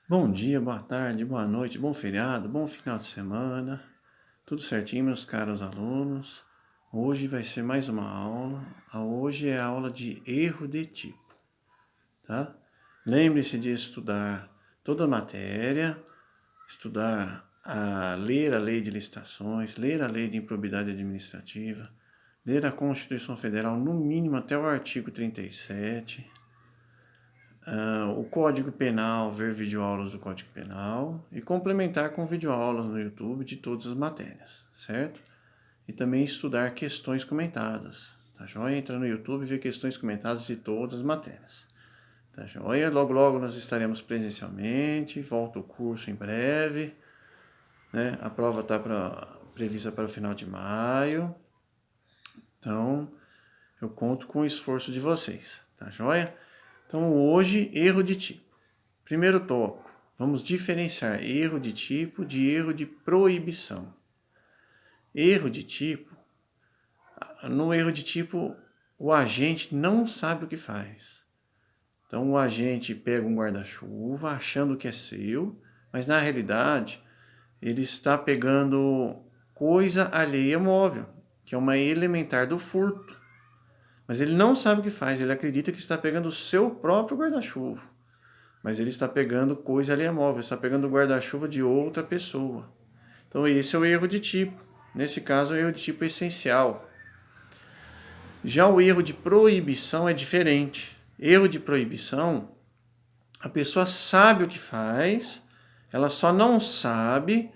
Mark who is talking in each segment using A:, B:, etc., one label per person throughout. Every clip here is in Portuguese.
A: Bom dia, boa tarde, boa noite, bom feriado, bom final de semana. Tudo certinho, meus caros alunos? Hoje vai ser mais uma aula. Hoje é a aula de erro de tipo, tá? Lembre-se de estudar toda a matéria, ler a lei de licitações, ler a lei de improbidade administrativa, ler a Constituição Federal no mínimo até o artigo 37. O Código Penal, ver videoaulas do Código Penal e complementar com videoaulas no YouTube de todas as matérias, certo? E também estudar questões comentadas, tá joia? Entra no YouTube e vê questões comentadas de todas as matérias, tá joia? Logo, logo nós estaremos presencialmente, volta o curso em breve, né? A prova está prevista para o final de maio, então eu conto com o esforço de vocês, tá joia? Então hoje, erro de tipo. Primeiro tópico, vamos diferenciar erro de tipo de erro de proibição. Erro de tipo, no erro de tipo, o agente não sabe o que faz. Então o agente pega um guarda-chuva achando que é seu, mas na realidade ele está pegando coisa alheia móvel, que é uma elementar do furto. Mas ele não sabe o que faz, ele acredita que está pegando o seu próprio guarda-chuva. Mas ele está pegando coisa alheia móvel, está pegando o guarda-chuva de outra pessoa. Então esse é o erro de tipo. Nesse caso, é o erro de tipo essencial. Já o erro de proibição é diferente. Erro de proibição, a pessoa sabe o que faz, ela só não sabe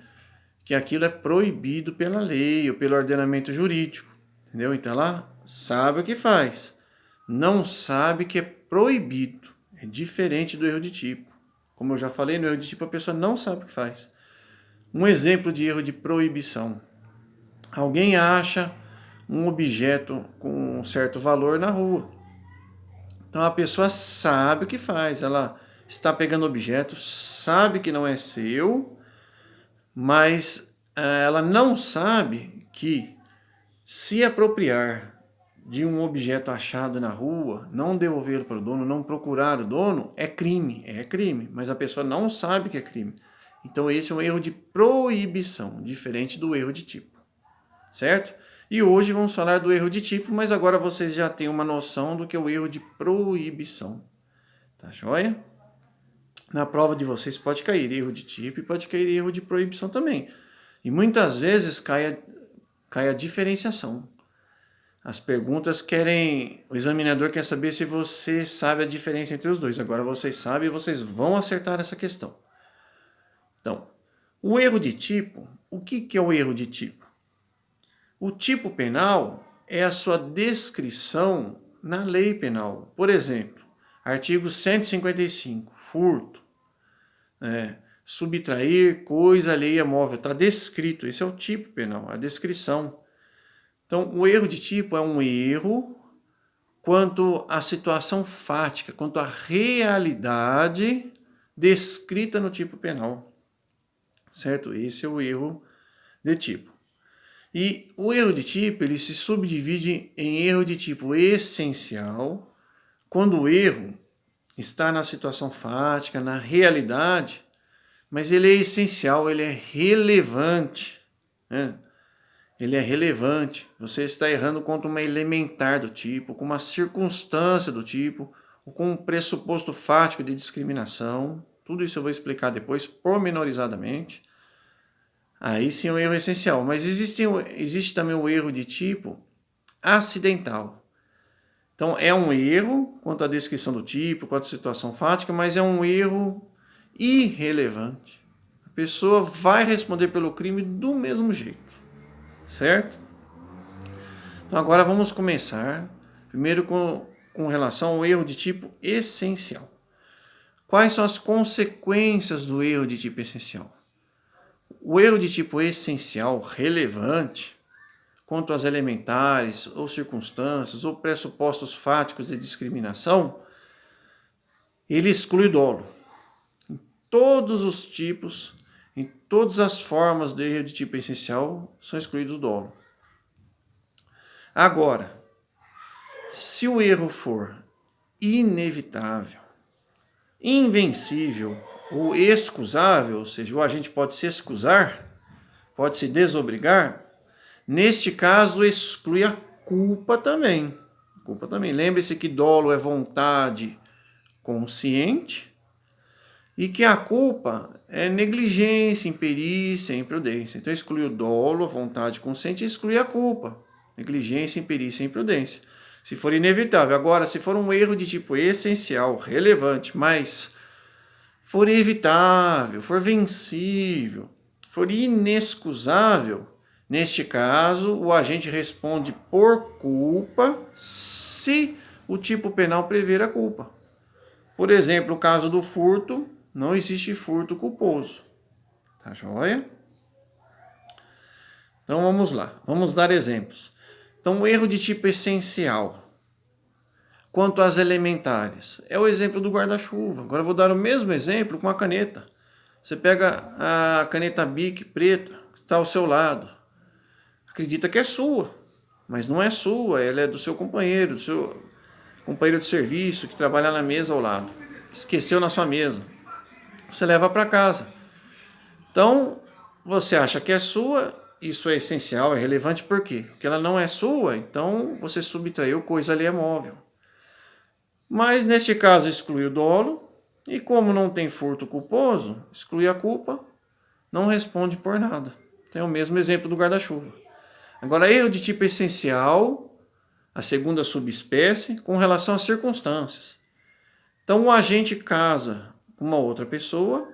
A: que aquilo é proibido pela lei ou pelo ordenamento jurídico. Entendeu? Então ela sabe o que faz, não sabe que é proibido. É diferente do erro de tipo. Como eu já falei, no erro de tipo a pessoa não sabe o que faz. Um exemplo de erro de proibição. Alguém acha um objeto com um certo valor na rua. Então a pessoa sabe o que faz. Ela está pegando o objeto, sabe que não é seu, mas ela não sabe que se apropriar de um objeto achado na rua, não devolvê-lo para o dono, não procurar o dono, é crime, mas a pessoa não sabe que é crime. Então esse é um erro de proibição, diferente do erro de tipo, certo? E hoje vamos falar do erro de tipo, mas agora vocês já têm uma noção do que é o erro de proibição, tá joia? Na prova de vocês pode cair erro de tipo e pode cair erro de proibição também. E muitas vezes cai a diferenciação. As perguntas querem. O examinador quer saber se você sabe a diferença entre os dois. Agora vocês sabem e vocês vão acertar essa questão. Então, o erro de tipo. O que é o erro de tipo? O tipo penal é a sua descrição na lei penal. Por exemplo, artigo 155, furto. Subtrair coisa alheia móvel. Está descrito. Esse é o tipo penal, a descrição. Então, o erro de tipo é um erro quanto à situação fática, quanto à realidade descrita no tipo penal, certo? Esse é o erro de tipo. E o erro de tipo, ele se subdivide em erro de tipo essencial, quando o erro está na situação fática, na realidade, mas ele é essencial, ele é relevante, né? Ele é relevante. Você está errando contra uma elementar do tipo, com uma circunstância do tipo, ou com um pressuposto fático de discriminação. Tudo isso eu vou explicar depois, pormenorizadamente. Aí sim é um erro essencial. Mas existe também o erro de tipo acidental. Então é um erro quanto à descrição do tipo, quanto à situação fática, mas é um erro irrelevante. A pessoa vai responder pelo crime do mesmo jeito, certo? Então agora vamos começar, primeiro com relação ao erro de tipo essencial. Quais são as consequências do erro de tipo essencial? O erro de tipo essencial relevante, quanto às elementares, ou circunstâncias, ou pressupostos fáticos de discriminação, ele exclui o dolo. Em todos os tipos, em todas as formas do erro de tipo essencial, são excluídos o dolo. Agora, se o erro for inevitável, invencível o excusável, ou seja, o agente pode se excusar, pode se desobrigar, neste caso exclui a culpa também. Culpa também. Lembre-se que dolo é vontade consciente e que a culpa é negligência, imperícia, imprudência. Então exclui o dolo, a vontade consciente, e exclui a culpa, negligência, imperícia, imprudência. Se for inevitável. Agora, se for um erro de tipo essencial, relevante, mas for evitável, for vencível, for inexcusável, neste caso, o agente responde por culpa se o tipo penal prever a culpa. Por exemplo, no caso do furto, não existe furto culposo. Tá joia? Então vamos lá, vamos dar exemplos. Então, o erro de tipo essencial. Quanto às elementares, é o exemplo do guarda-chuva. Agora eu vou dar o mesmo exemplo com a caneta. Você pega a caneta Bic preta, que está ao seu lado. Acredita que é sua, mas não é sua, ela é do seu companheiro de serviço que trabalha na mesa ao lado. Esqueceu na sua mesa. Você leva para casa. Então, você acha que é sua, isso é essencial, é relevante por quê? Porque ela não é sua, então você subtraiu coisa alheia móvel. Mas, neste caso, exclui o dolo, e como não tem furto culposo, exclui a culpa, não responde por nada. Tem o mesmo exemplo do guarda-chuva. Agora, erro de tipo essencial, a segunda subespécie, com relação às circunstâncias. Então, o agente casa com uma outra pessoa,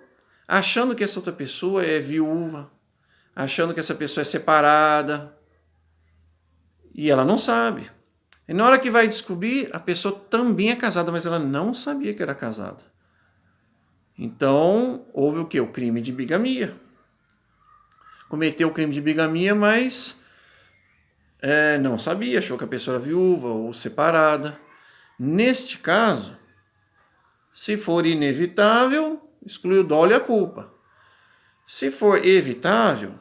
A: achando que essa outra pessoa é viúva, achando que essa pessoa é separada, e ela não sabe. E na hora que vai descobrir, a pessoa também é casada, mas ela não sabia que era casada. Então, houve o quê? O crime de bigamia. Cometeu o crime de bigamia, mas não sabia, achou que a pessoa era viúva ou separada. Neste caso, se for inevitável, exclui o dolo e a culpa. Se for evitável,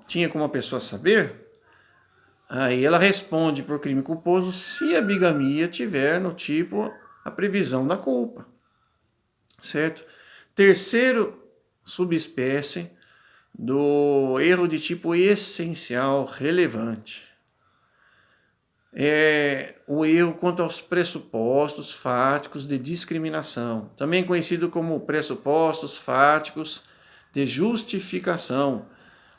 A: tinha como a pessoa saber, aí ela responde por crime culposo se a bigamia tiver no tipo a previsão da culpa. Certo? Terceiro subespécie do erro de tipo essencial relevante. É o erro quanto aos pressupostos fáticos de discriminação, também conhecido como pressupostos fáticos de justificação,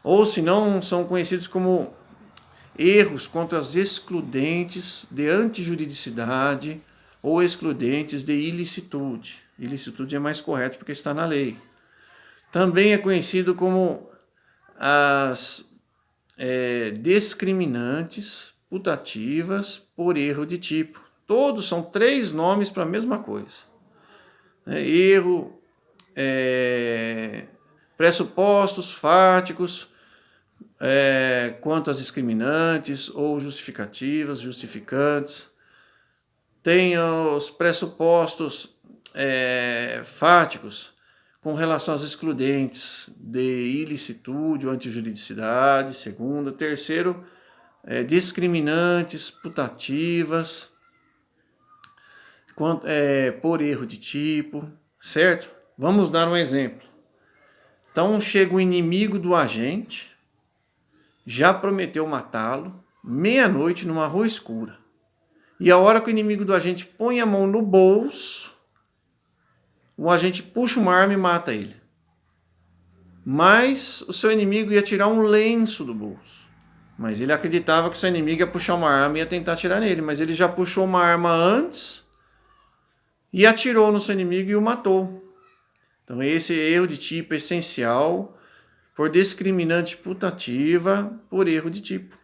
A: ou se não, são conhecidos como erros contra as excludentes de antijuridicidade ou excludentes de ilicitude. Ilicitude é mais correto porque está na lei. Também é conhecido como as discriminantes putativas por erro de tipo. Todos são três nomes para a mesma coisa. Erro, pressupostos fáticos, quanto às discriminantes ou justificativas, justificantes. Tem os pressupostos fáticos com relação às excludentes de ilicitude ou antijuridicidade, segunda. Terceiro, discriminantes putativas por erro de tipo, certo? Vamos dar um exemplo. Então chega o inimigo do agente, já prometeu matá-lo, meia-noite numa rua escura. E a hora que o inimigo do agente põe a mão no bolso, o agente puxa uma arma e mata ele. Mas o seu inimigo ia tirar um lenço do bolso. Mas ele acreditava que seu inimigo ia puxar uma arma e ia tentar atirar nele. Mas ele já puxou uma arma antes e atirou no seu inimigo e o matou. Então esse erro de tipo é essencial por discriminante putativa por erro de tipo.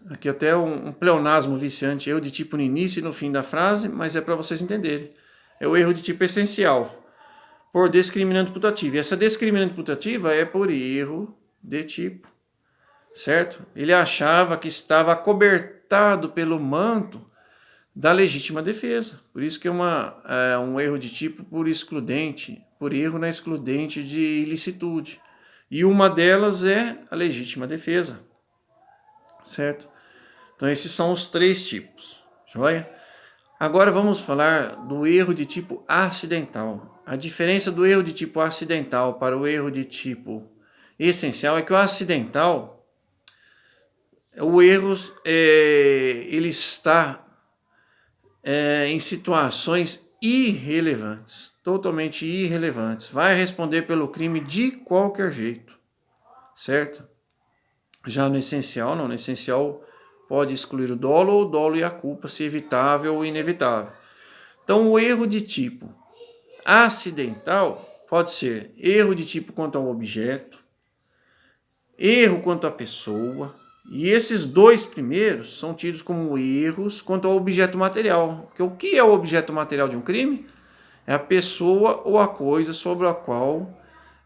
A: Aqui até um pleonasmo viciante, erro de tipo no início e no fim da frase, mas é para vocês entenderem. É o erro de tipo essencial, por discriminante putativa. E essa discriminante putativa é por erro de tipo, certo? Ele achava que estava acobertado pelo manto da legítima defesa. Por isso que é um erro de tipo por excludente, por erro na excludente de ilicitude. E uma delas é a legítima defesa. Certo? Então esses são os três tipos, joia? Agora vamos falar do erro de tipo acidental. a diferença do erro de tipo acidental para o erro de tipo essencial é que o acidental, o erro ele está em situações irrelevantes, totalmente irrelevantes. Vai responder pelo crime de qualquer jeito, certo? Já no essencial, não. No essencial pode excluir o dolo ou o dolo e a culpa, se evitável ou inevitável. Então, o erro de tipo acidental pode ser erro de tipo quanto ao objeto, erro quanto à pessoa, e esses dois primeiros são tidos como erros quanto ao objeto material. Porque o que é o objeto material de um crime? É a pessoa ou a coisa sobre a qual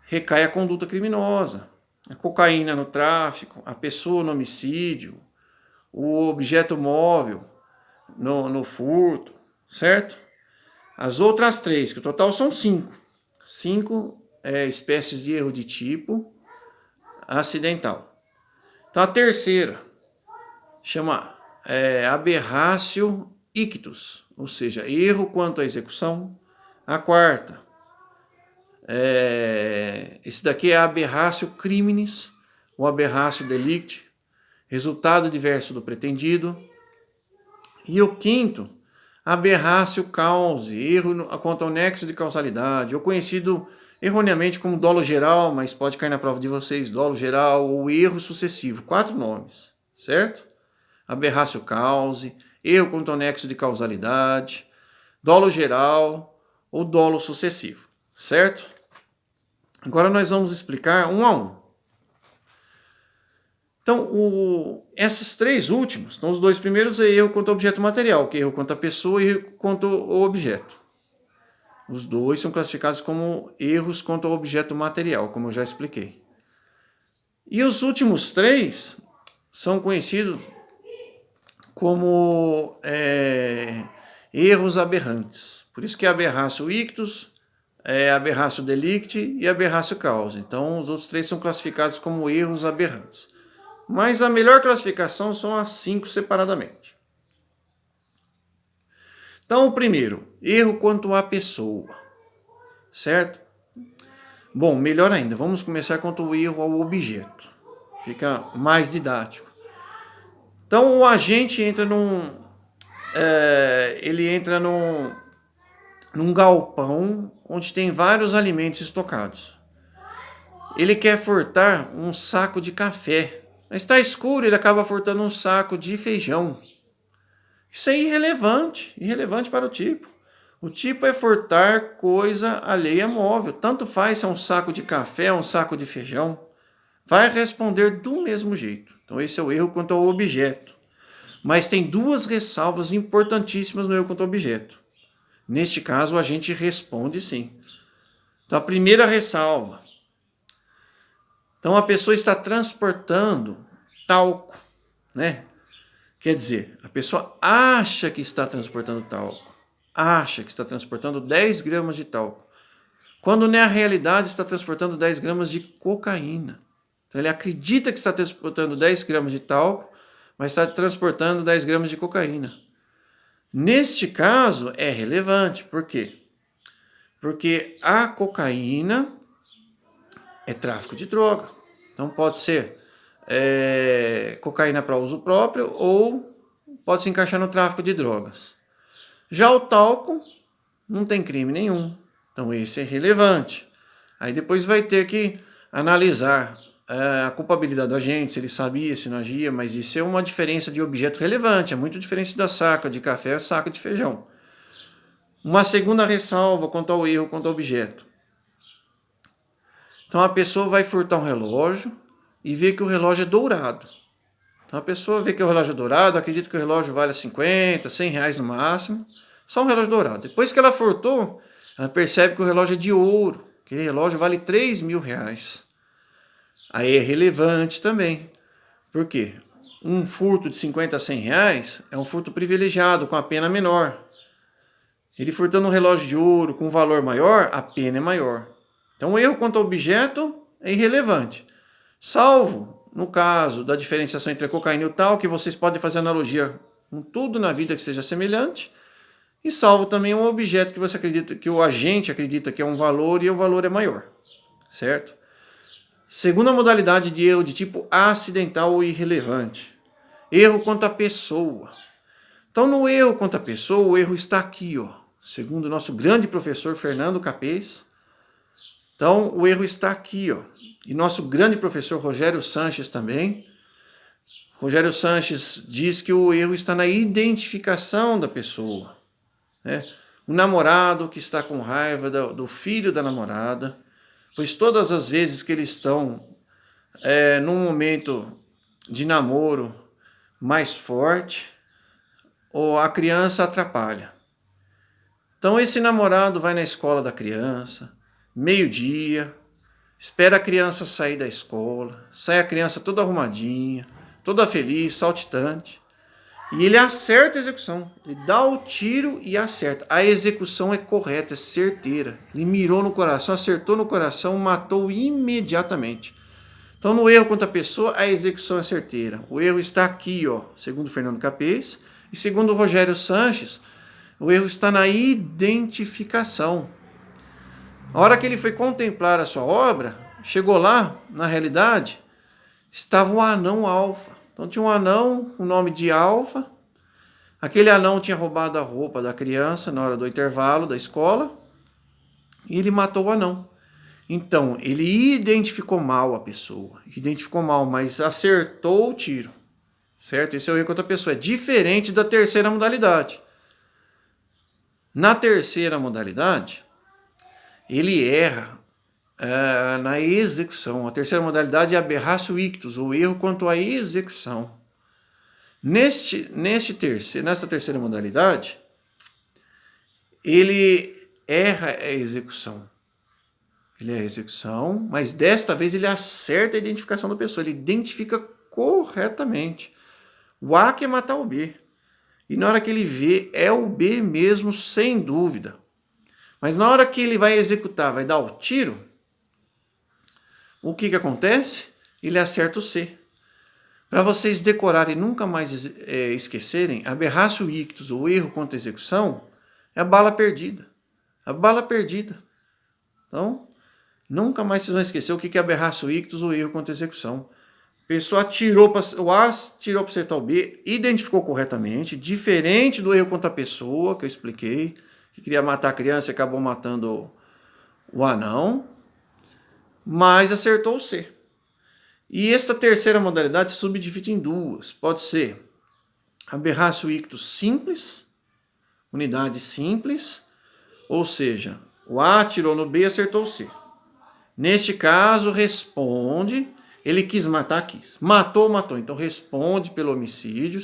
A: recai a conduta criminosa. A cocaína no tráfico, a pessoa no homicídio, o objeto móvel no furto, certo? As outras três, que o total são 5. 5 espécies de erro de tipo acidental. Então a terceira chama aberratio ictus, ou seja, erro quanto à execução. A quarta, esse daqui é aberratio criminis, ou aberratio delicti, resultado diverso do pretendido. E o quinto, aberratio causae, erro quanto ao nexo de causalidade, ou conhecido erroneamente como dolo geral, mas pode cair na prova de vocês, dolo geral ou erro sucessivo. 4 nomes, certo? Aberratio causae, erro quanto ao nexo de causalidade, dolo geral ou dolo sucessivo, certo? Agora nós vamos explicar um a um. Então, esses três últimos, então os dois primeiros é erro quanto ao objeto material, que é erro quanto à pessoa e erro quanto ao objeto. Os dois são classificados como erros quanto ao objeto material, como eu já expliquei. E os últimos três são conhecidos como erros aberrantes. Por isso que é aberratio ictus, aberratio delicti e aberratio causae. Então, os outros três são classificados como erros aberrantes. Mas a melhor classificação são as 5 separadamente. Então, o primeiro, erro quanto à pessoa, certo? Bom, melhor ainda, vamos começar quanto ao erro ao objeto. Fica mais didático. Então, o agente entra num galpão onde tem vários alimentos estocados. Ele quer furtar um saco de café. Mas está escuro, ele acaba furtando um saco de feijão. Isso é irrelevante para o tipo. O tipo é furtar coisa alheia móvel. Tanto faz se é um saco de café ou um saco de feijão. Vai responder do mesmo jeito. Então esse é o erro quanto ao objeto. Mas tem 2 ressalvas importantíssimas no erro quanto ao objeto. Neste caso, a gente responde sim. Então a primeira ressalva. Então a pessoa está transportando talco, né? Quer dizer, a pessoa acha que está transportando talco, acha que está transportando 10 gramas de talco, quando na realidade está transportando 10 gramas de cocaína. Então ele acredita que está transportando 10 gramas de talco, mas está transportando 10 gramas de cocaína. Neste caso é relevante, por quê? Porque a cocaína é tráfico de droga. Então pode ser cocaína para uso próprio ou pode se encaixar no tráfico de drogas. Já o talco não tem crime nenhum. Então esse é relevante. Aí depois vai ter que analisar a culpabilidade do agente, se ele sabia, se não agia, mas isso é uma diferença de objeto relevante. É muito diferente da saca de café a saca de feijão. Uma segunda ressalva quanto ao erro, quanto ao objeto. Então a pessoa vai furtar um relógio e vê que o relógio é dourado. Então a pessoa vê que o relógio é dourado, acredita que o relógio vale 50, 100 reais no máximo. Só um relógio dourado. Depois que ela furtou, ela percebe que o relógio é de ouro. Aquele relógio vale 3.000 reais. Aí é relevante também. Por quê? Um furto de 50 a 100 reais é um furto privilegiado, com a pena menor. Ele furtando um relógio de ouro com um valor maior, a pena é maior. Então o erro quanto ao objeto é irrelevante. Salvo no caso da diferenciação entre a cocaína e o tal, que vocês podem fazer analogia com tudo na vida que seja semelhante. e salvo também um objeto que você acredita, que o agente acredita que é um valor e o valor é maior, certo? Segunda modalidade de erro de tipo acidental ou irrelevante. Erro quanto à pessoa. Então, no erro quanto à pessoa, o erro está aqui, ó. Segundo o nosso grande professor Fernando Capês. Então, o erro está aqui, ó. E nosso grande professor Rogério Sanches também. Rogério Sanches diz que o erro está na identificação da pessoa, né? O namorado que está com raiva do filho da namorada, pois todas as vezes que eles estão num momento de namoro mais forte, ou a criança atrapalha. Então esse namorado vai na escola da criança, meio-dia, espera a criança sair da escola, sai a criança toda arrumadinha, toda feliz, saltitante, e ele acerta a execução. Ele dá o tiro e acerta. A execução é correta, é certeira. Ele mirou no coração, acertou no coração, matou imediatamente. Então, no erro contra a pessoa, a execução é certeira. O erro está aqui, ó, segundo Fernando Capês. E segundo o Rogério Sanches, o erro está na identificação. A hora que ele foi contemplar a sua obra, chegou lá, na realidade, estava um anão alfa. Então tinha um anão com o nome de Alfa. Aquele anão tinha roubado a roupa da criança na hora do intervalo da escola. E ele matou o anão. Então, ele identificou mal a pessoa. Identificou mal, mas acertou o tiro. Certo? Esse é o erro contra a pessoa. É diferente da terceira modalidade. Na terceira modalidade, ele erra na execução. A terceira modalidade é aberratio ictus, ou erro quanto à execução. Nessa terceira modalidade, ele erra a execução. Ele erra a execução, mas desta vez ele acerta a identificação da pessoa. Ele identifica corretamente. O A quer matar o B. E na hora que ele vê, é o B mesmo, sem dúvida. Mas na hora que ele vai executar, vai dar o tiro, o que acontece? Ele acerta o C. Para vocês decorarem e nunca mais esquecerem, aberratio ictus, ou erro contra a execução, é a bala perdida. A bala perdida. Então, nunca mais vocês vão esquecer o que é aberratio ictus, ou erro contra a execução. A pessoa atirou o A tirou para acertar o B, identificou corretamente, diferente do erro contra a pessoa, que eu expliquei, que queria matar a criança e acabou matando o anão, mas acertou o C. E esta terceira modalidade se subdivide em duas. Pode ser aberratio ictus simples, unidade simples, ou seja, o A atirou no B e acertou o C. Neste caso, responde, ele quis matar, quis. Matou, matou. Então responde pelo homicídio.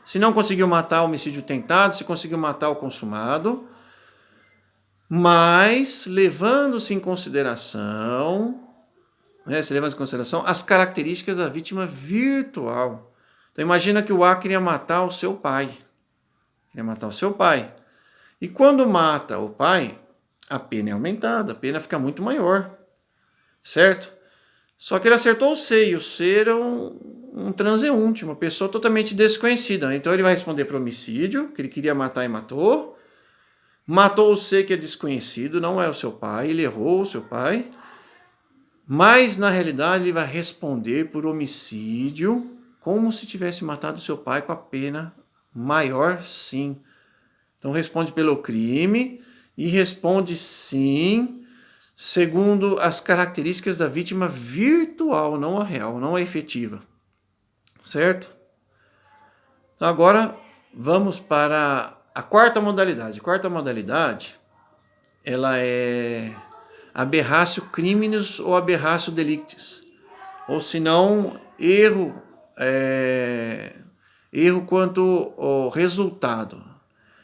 A: Se não conseguiu matar, homicídio tentado. Se conseguiu matar, o consumado. Mas levando-se em consideração, as características da vítima virtual. Então imagina que o A queria matar o seu pai. Queria matar o seu pai. E quando mata o pai, a pena é aumentada, a pena fica muito maior. Certo? Só que ele acertou o C, e o C era um transeunte, uma pessoa totalmente desconhecida. Então ele vai responder para o homicídio, que ele queria matar e matou. Matou o C, que é desconhecido, não é o seu pai, ele errou o seu pai. Mas, na realidade, ele vai responder por homicídio, como se tivesse matado o seu pai, com a pena maior, sim. Então responde pelo crime e responde sim, segundo as características da vítima virtual, não a real, não a efetiva. Certo? Então agora vamos para a quarta modalidade. A quarta modalidade, ela é aberratio criminis ou aberratio delictis. Ou se não, erro quanto ao resultado.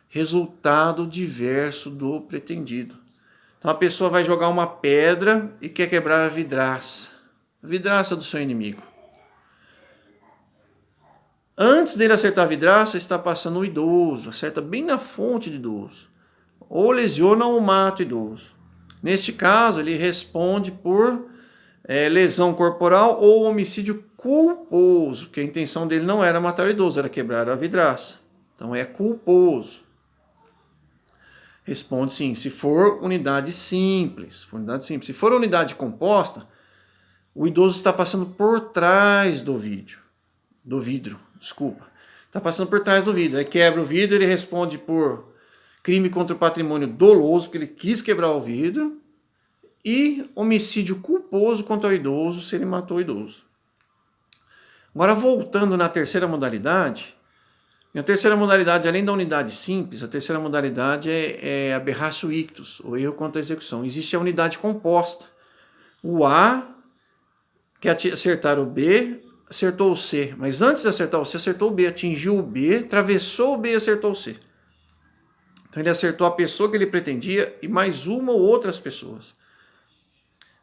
A: Resultado diverso do pretendido. Então a pessoa vai jogar uma pedra e quer quebrar a vidraça do seu inimigo. Antes dele acertar a vidraça, está passando o idoso, acerta bem na fonte do idoso. Ou lesiona ou mata o idoso. Neste caso, ele responde por lesão corporal ou homicídio culposo, porque a intenção dele não era matar o idoso, era quebrar a vidraça. Então é culposo. Responde sim, se for unidade simples. Se for unidade composta, o idoso está passando por trás do vidro, desculpa. Está passando por trás do vidro. Aí quebra o vidro, ele responde por crime contra o patrimônio doloso, porque ele quis quebrar o vidro, e homicídio culposo contra o idoso, se ele matou o idoso. Agora, voltando na terceira modalidade, além da unidade simples, a terceira modalidade é aberratio ictus, ou erro contra a execução. Existe a unidade composta. O A quer acertar o B, acertou o C. Mas antes de acertar o C, acertou o B, atingiu o B, atravessou o B e acertou o C. Então ele acertou a pessoa que ele pretendia e mais uma ou outras pessoas.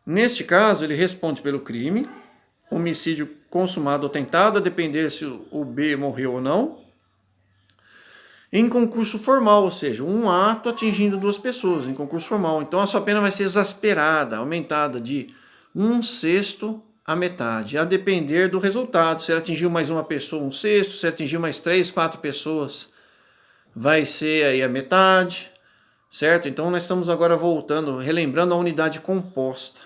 A: Neste caso, ele responde pelo crime, homicídio consumado ou tentado, a depender se o B morreu ou não, em concurso formal, ou seja, um ato atingindo duas pessoas, em concurso formal. Então a sua pena vai ser exasperada, aumentada de 1/6 à metade, a depender do resultado. Se ele atingiu mais uma pessoa, 1/6, se ele atingiu mais 3, 4 pessoas, vai ser aí a metade, certo? Então nós estamos agora voltando, relembrando a unidade composta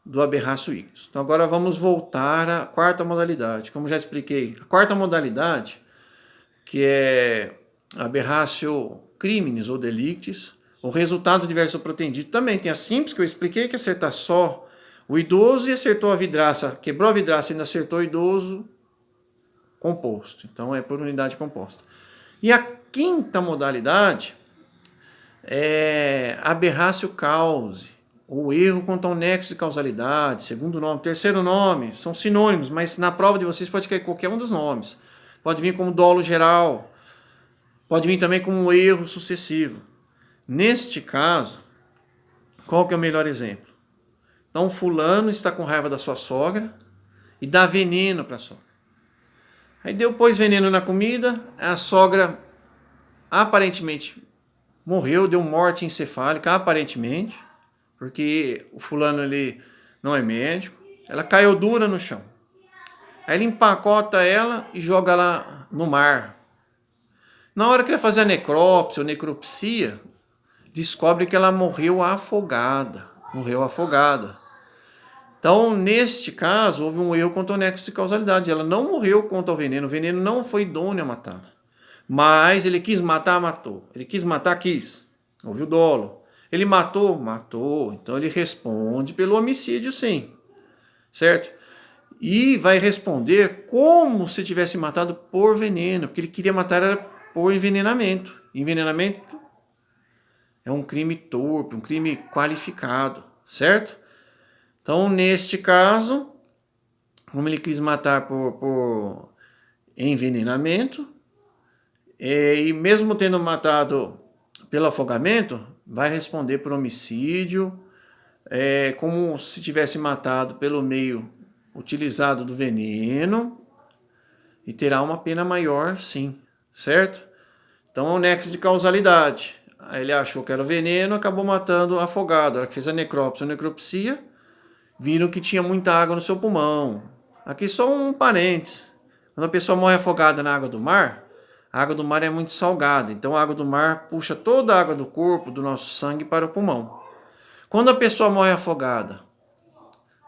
A: do aberratio ictus. Então agora vamos voltar à quarta modalidade. Como já expliquei, a quarta modalidade, que é aberratio criminis ou delictis, o resultado diverso pretendido, também tem a simples, que eu expliquei, que acertar só o idoso e acertou a vidraça, quebrou a vidraça e ainda acertou o idoso, composto. Então é por unidade composta. E a quinta modalidade é aberratio cause, ou erro contra um nexo de causalidade, segundo nome, terceiro nome, são sinônimos, mas na prova de vocês pode cair qualquer um dos nomes. Pode vir como dolo geral, pode vir também como um erro sucessivo. Neste caso, qual que é o melhor exemplo? Então, fulano está com raiva da sua sogra e dá veneno para a sogra. Aí pôs veneno na comida, a sogra aparentemente morreu, deu morte encefálica, aparentemente, porque o fulano ele não é médico. Ela caiu dura no chão. Aí ele empacota ela e joga ela no mar. Na hora que vai fazer a necrópsia ou necropsia, descobre que ela morreu afogada. Então, neste caso, houve um erro contra o nexo de causalidade. Ela não morreu contra o veneno não foi idôneo a matá-la. Mas ele quis matar, matou. Ele quis matar, quis. Houve o dolo. Ele matou, matou. Então ele responde pelo homicídio, sim. Certo? E vai responder como se tivesse matado por veneno, porque ele queria matar era por envenenamento. Envenenamento é um crime torpe, um crime qualificado, certo? Então, neste caso, como ele quis matar por envenenamento, e mesmo tendo matado pelo afogamento, vai responder por homicídio, como se tivesse matado pelo meio utilizado do veneno, e terá uma pena maior, sim, certo? Então, é o nexo de causalidade. Aí ele achou que era o veneno, acabou matando afogado. A hora que fez a necrópsia ou necropsia, viram que tinha muita água no seu pulmão. Aqui só um parênteses. Quando a pessoa morre afogada na água do mar, a água do mar é muito salgada. Então a água do mar puxa toda a água do corpo, do nosso sangue, para o pulmão. Quando a pessoa morre afogada,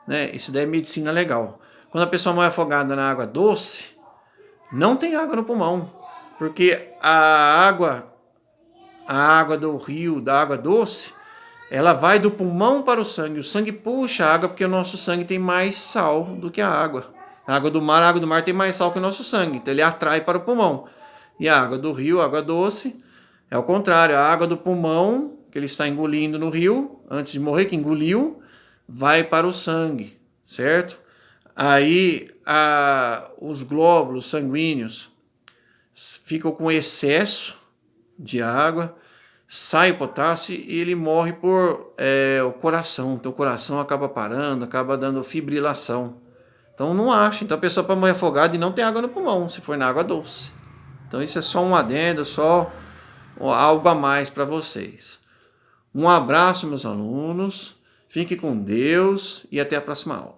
A: né, isso daí é medicina legal. Quando a pessoa morre afogada na água doce, não tem água no pulmão. Porque a água do rio, da água doce, ela vai do pulmão para o sangue. O sangue puxa a água porque o nosso sangue tem mais sal do que a água. A água do mar tem mais sal que o nosso sangue. Então ele atrai para o pulmão. E a água do rio, a água doce, é o contrário. A água do pulmão, que ele está engolindo no rio, antes de morrer, que engoliu, vai para o sangue, certo? Aí os glóbulos sanguíneos ficam com excesso de água, sai o potássio e ele morre por o coração. Então o coração acaba parando, acaba dando fibrilação. Então não acha. Então a pessoa pode morrer afogada e não tem água no pulmão, se for na água doce. Então isso é só um adendo, só algo a mais para vocês. Um abraço, meus alunos. Fique com Deus e até a próxima aula.